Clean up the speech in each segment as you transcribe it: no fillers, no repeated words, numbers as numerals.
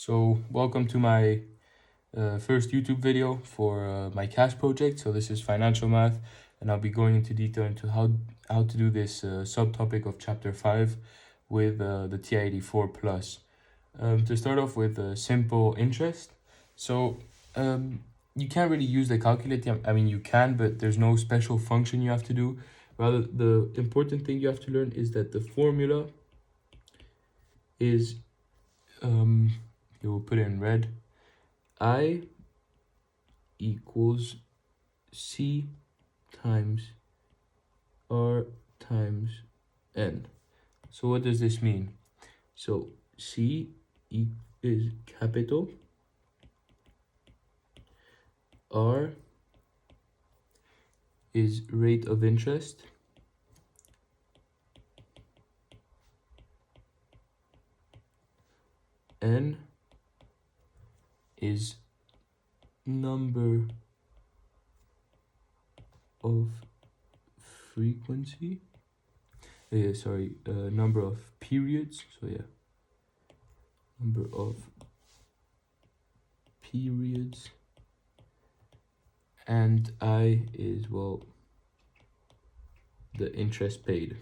So welcome to my first YouTube video for my cash project. So this is financial math, and I'll be going into detail into how to do this subtopic of chapter 5 with the TI-84 plus. To start off with simple interest. So you can't really use the calculator. I mean, you can, but there's no special function you have to do. Rather, the important thing you have to learn is that the formula is you will put it in red. I equals C times R times N. So what does this mean? So C is capital, R is rate of interest, N is number of frequency, number of periods. So yeah, number of periods, and I is, well, the interest paid,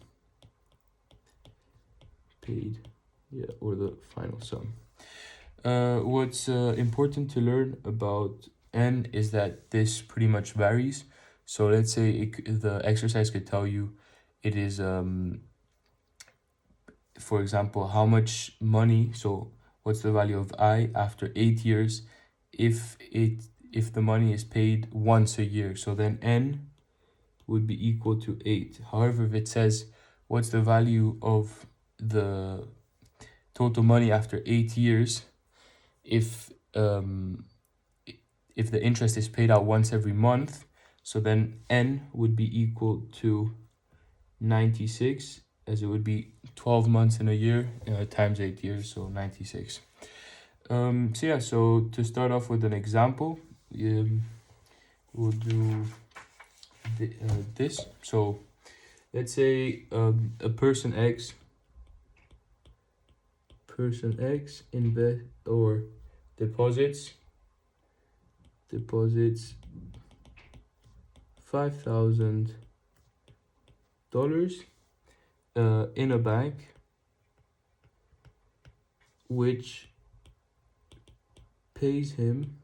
or the final sum. What's important to learn about N is that this pretty much varies. So let's say the exercise could tell you it is, for example, how much money, so what's the value of I after 8 years if the money is paid once a year. So then N would be equal to 8. However, if it says what's the value of the total money after 8 years if the interest is paid out once every month, so then N would be equal to 96, as it would be 12 months in a year times 8 years, so 96. So to start off with an example, we'll do this. So let's say a person X invest or deposits $5,000 in a bank, which pays him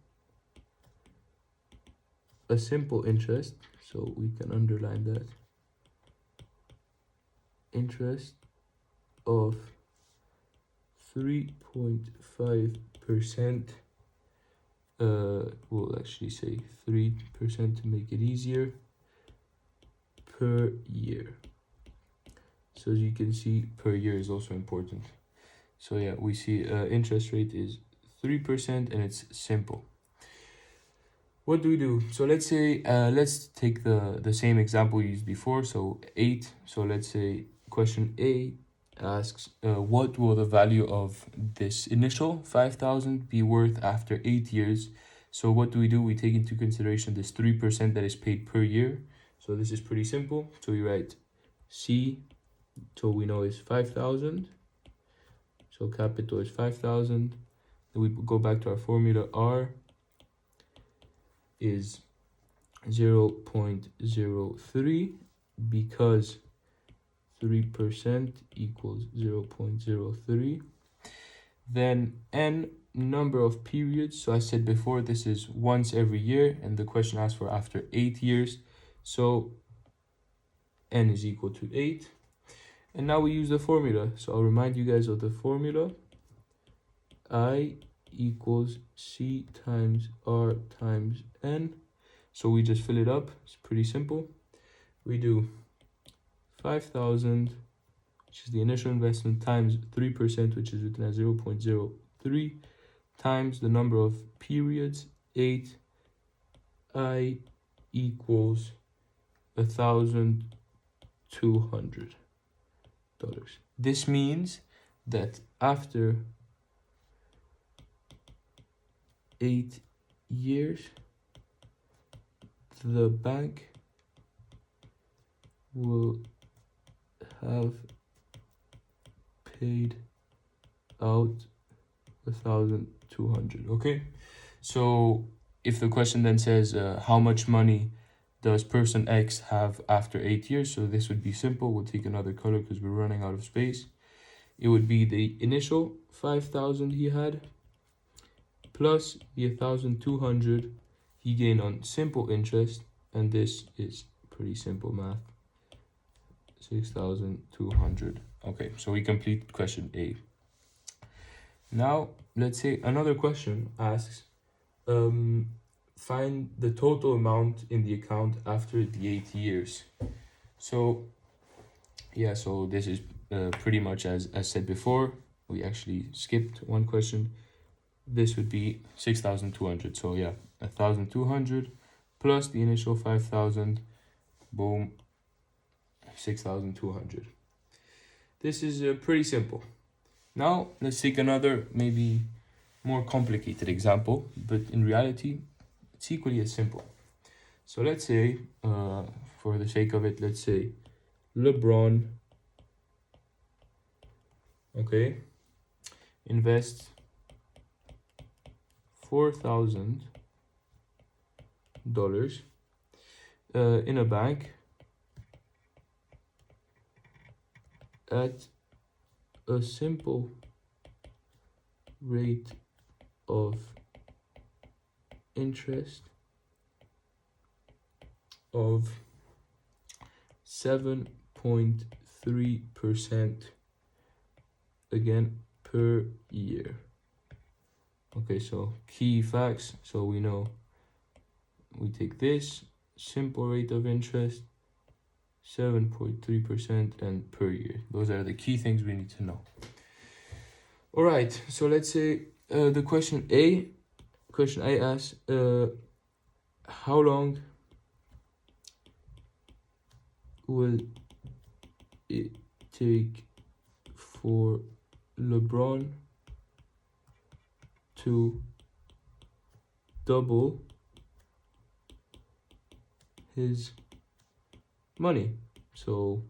a simple interest, so we can underline that, interest of 3.5%. We'll actually say 3% to make it easier, per year. So as you can see, per year is also important. So yeah, we see interest rate is 3% and it's simple. What do we do? So let's say, let's take the same example we used before, so 8. So let's say question A asks, what will the value of this initial 5,000 be worth after 8 years? So what do? We take into consideration this 3% that is paid per year. So this is pretty simple. So we write C, so we know is 5,000. So capital is 5,000. Then we go back to our formula. R is 0.03 because 3% equals 0.03. Then N, number of periods. So I said before, this is once every year, and the question asks for after 8 years. So N is equal to 8. And now we use the formula. So I'll remind you guys of the formula. I equals C times R times N. So we just fill it up. It's pretty simple. We do 5,000, which is the initial investment, times 3%, which is written as 0.03, times the number of periods, 8. I equals $1,200. This means that after 8 years, the bank will have paid out 1,200. Okay, so if the question then says how much money does person X have after 8 years, so this would be simple. We'll take another color because we're running out of space. It would be the initial 5,000 he had plus the 1,200 he gained on simple interest, and this is pretty simple math. 6,200. Okay, so we complete question A. Now let's say another question asks find the total amount in the account after the 8 years. So yeah, so this is pretty much as said before. We actually skipped one question. This would be 6,200. So yeah, 1,200 plus the initial 5,000, boom, 6,200. This is pretty simple. Now let's take another maybe more complicated example, but in reality it's equally as simple. So let's say for the sake of it, let's say LeBron, okay, invests $4,000 in a bank at a simple rate of interest of 7.3% again per year. Okay, so key facts. So we know we take this simple rate of interest, 7.3% and per year. Those are the key things we need to know. All right, so let's say the question A asks how long will it take for LeBron to double his money? So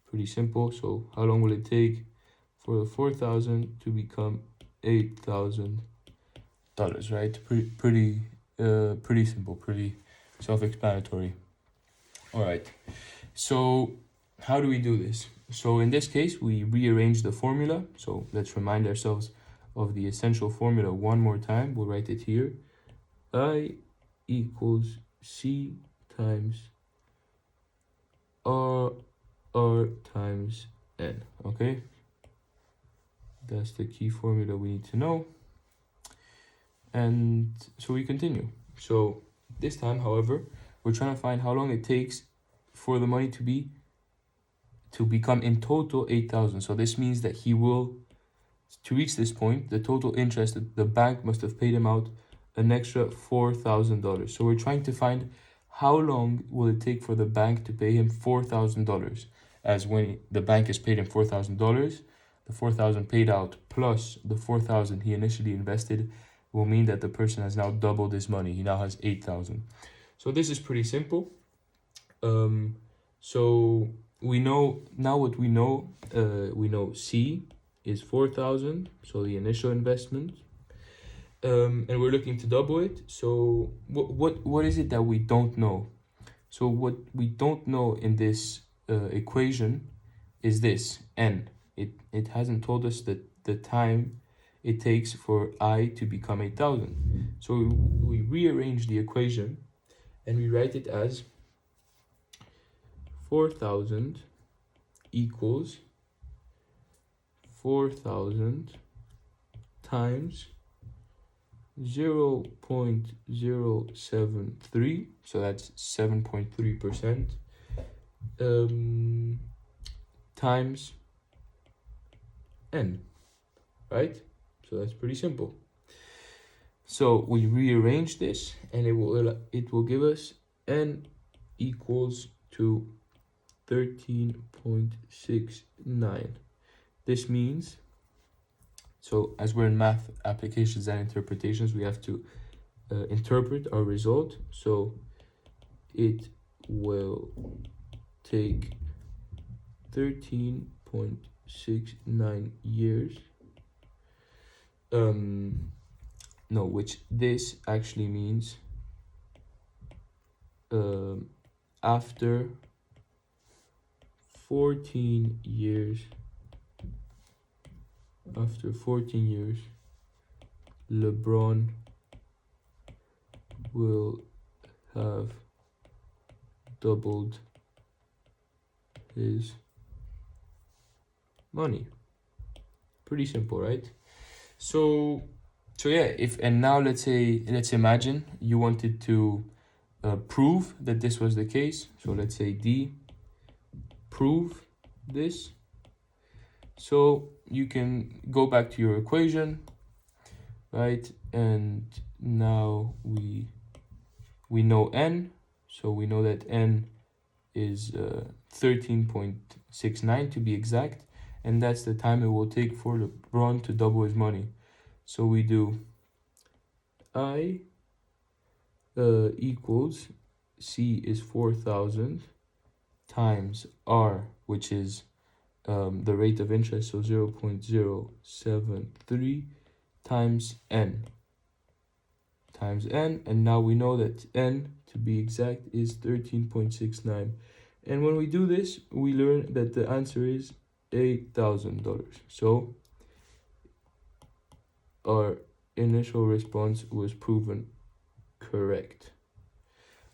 pretty simple. So how long will it take for the 4,000 to become $8,000, right? Pretty simple, pretty self-explanatory. All right, so how do we do this? So in this case, we rearrange the formula. So let's remind ourselves of the essential formula one more time. We'll write it here. I equals C times R times N, okay? That's the key formula we need to know. And so we continue. So this time, however, we're trying to find how long it takes for the money to become in total 8,000. So this means that he will, to reach this point, the total interest that the bank must have paid him out an extra $4,000. So we're trying to find how long will it take for the bank to pay him $4,000, as when the bank has paid him $4,000, the 4,000 paid out plus the 4,000 he initially invested will mean that the person has now doubled his money. He now has 8,000. So this is pretty simple. So we know now what we know. We know C is 4,000, so the initial investment. And we're looking to double it. So what is it that we don't know? So what we don't know in this equation is this N. It hasn't told us that the time it takes for I to become 8,000. So we rearrange the equation and we write it as 4,000 equals 4,000 times 0.073, so that's 7.3%, times N, right? So that's pretty simple. So we rearrange this and it will give us N equals to 13.69. This means, so as we're in math applications and interpretations, we have to interpret our result. So it will take 13.69 years no, which this actually means after 14 years, LeBron will have doubled his money. Pretty simple, right? So yeah, and now let's imagine you wanted to prove that this was the case. So let's say D, prove this. So you can go back to your equation, right? And now we know n, so we know that n is 13.69 to be exact, and that's the time it will take for LeBron to double his money. So we do I equals C is 4,000 times R, which is the rate of interest, so 0.073 times n, and now we know that n, to be exact, is 13.69. And when we do this, we learn that the answer is $8,000. So our initial response was proven correct.